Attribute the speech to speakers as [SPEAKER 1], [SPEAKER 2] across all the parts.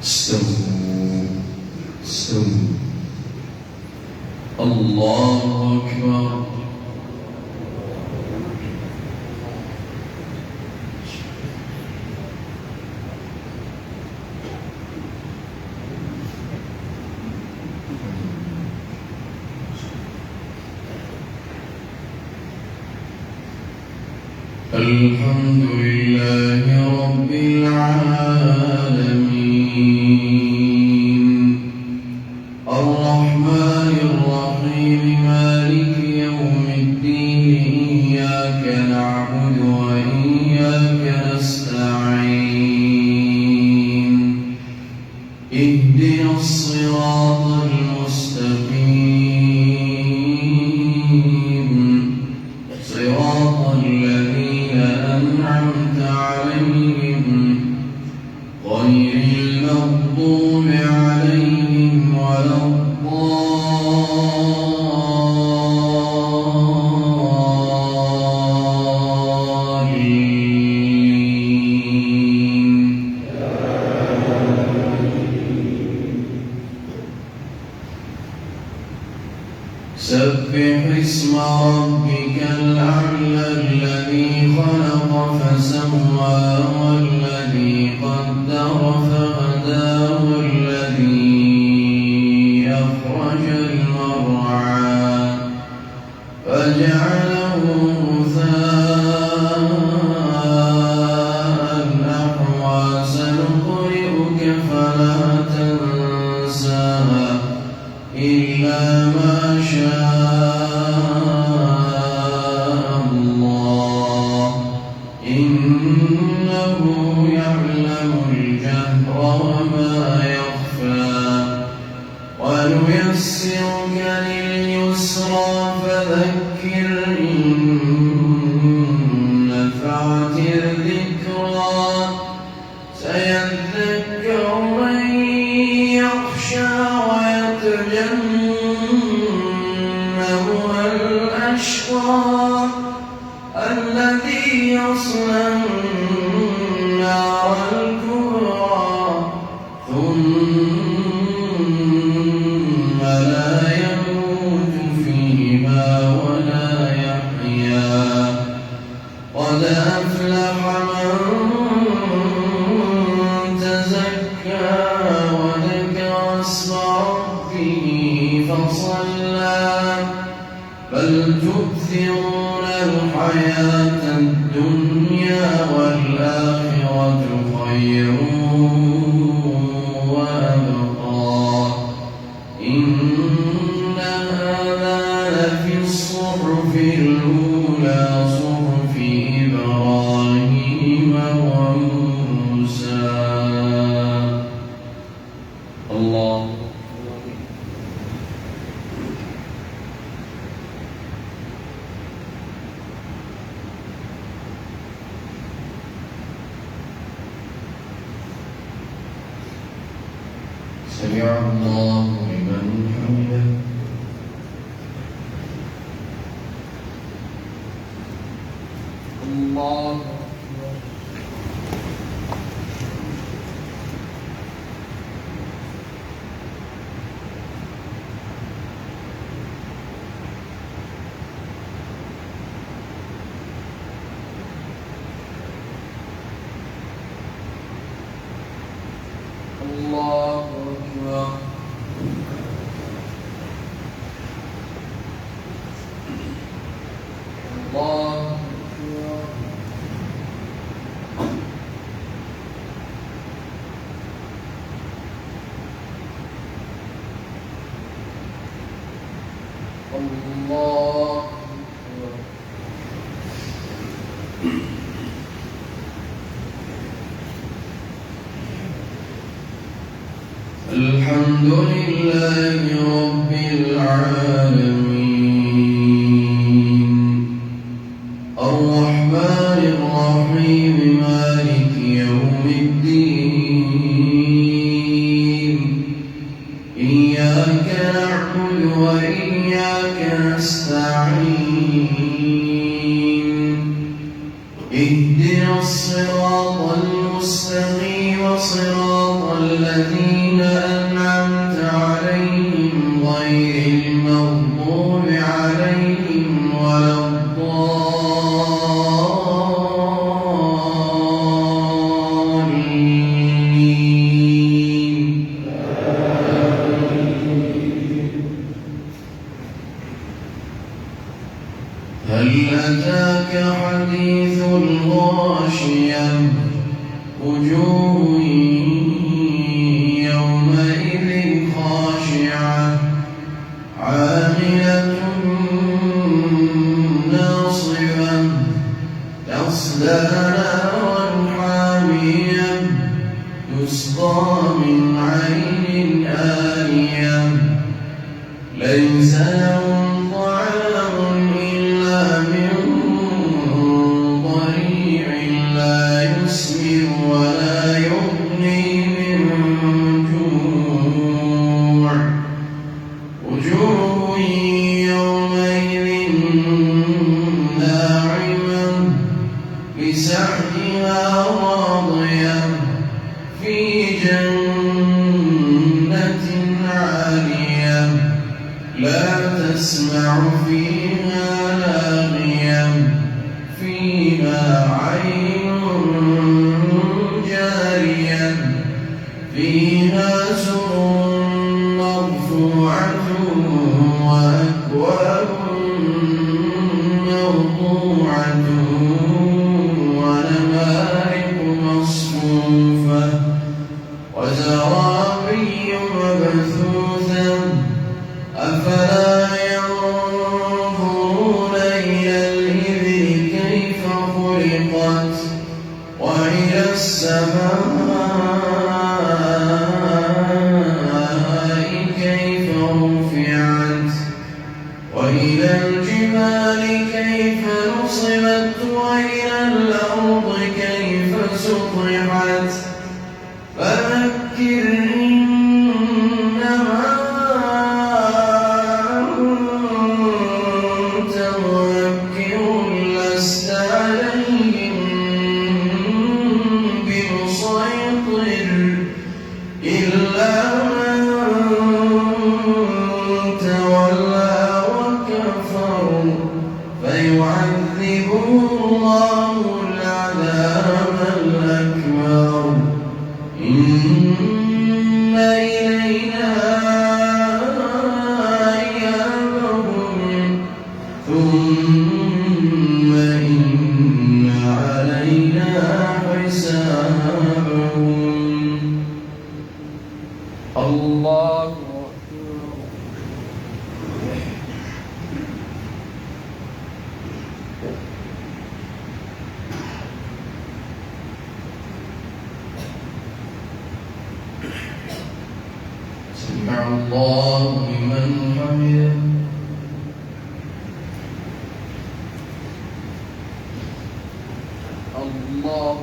[SPEAKER 1] استووا استووا. الله أكبر. الحمد لله رب العالمين الرحمن الرحيم مالك يوم الدين إياك نعبد وإياك نستعين اهدنا الصراط المستقيم صراط الذين أنعمت عليهم غير المغضوب عليهم ولا الضالين. سبح اسم ربك الأعلى الذي خلق فسوى والذي قدر فهدى والذي أخرج المرعى فجعله غثاء أحوى سنقرئك فلا تنسى إلا ما شاء الله إنه يعلم الجهر وما يخفى ونيسرك لليسرى فذكر إن نفعت الذكرى سيذكر من يخشى ويتجنبها الأشقى الذي يصلى النار الكبرى ثم لا يموت فيها ولا يحيا قد أفلح من تزكى وذكر اسم ربه فصلى بل تؤثرون الحياة الدنيا والآخرة خير وأبقى إن هذا لفي الصحف الأولى صحف إبراهيم وموسى. الله سمع الله لمن حمده. الله الله أكبر. الله أكبر. الله أكبر. الحمد لله رب العالمين الرحمن الرحيم مالك يوم الدين إياك نعبد وإياك نستعين اهدنا الصراط المستقيم صراط الذين أنعمت عليهم غير المغضوب عليهم ولا الضالين. هل أتاك حديث الغاشية وجوه يومئذ خاشعة عاملة ناصبة تصلى نارا حامية يسقى من عين آنية ليس لهم طعام إلا من ضريع لا يسمن ولا يغني من جوع وجوه يومئذ ناعمة لسعيها راضية في جنة عالية لا تسمع فيها لاغية فيها عين جارية فيها سرر مرفوعة وأكواب موضوعة ونمارق مصفوفة وزرابي مبثوثة أفلا ينظرون إلى الإبل كيف خلقت وإلى السماء كيف رفعت وإلى الجبال كيف نصبت وإلى الأرض كيف سطحت فذكر إنما أنت مذكر لست عليهم بمسيطر إلا من تولى وكفر فيعذبه الله العذاب الأكبر إن إلينا إيابهم ثم إن علينا حسابهم. الله سمع الله لمن حمده. الله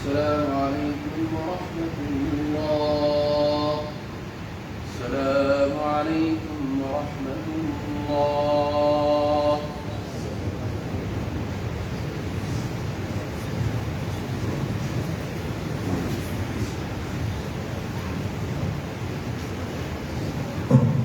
[SPEAKER 1] السلام عليكم ورحمة الله. السلام عليكم ورحمة الله.
[SPEAKER 2] Oh.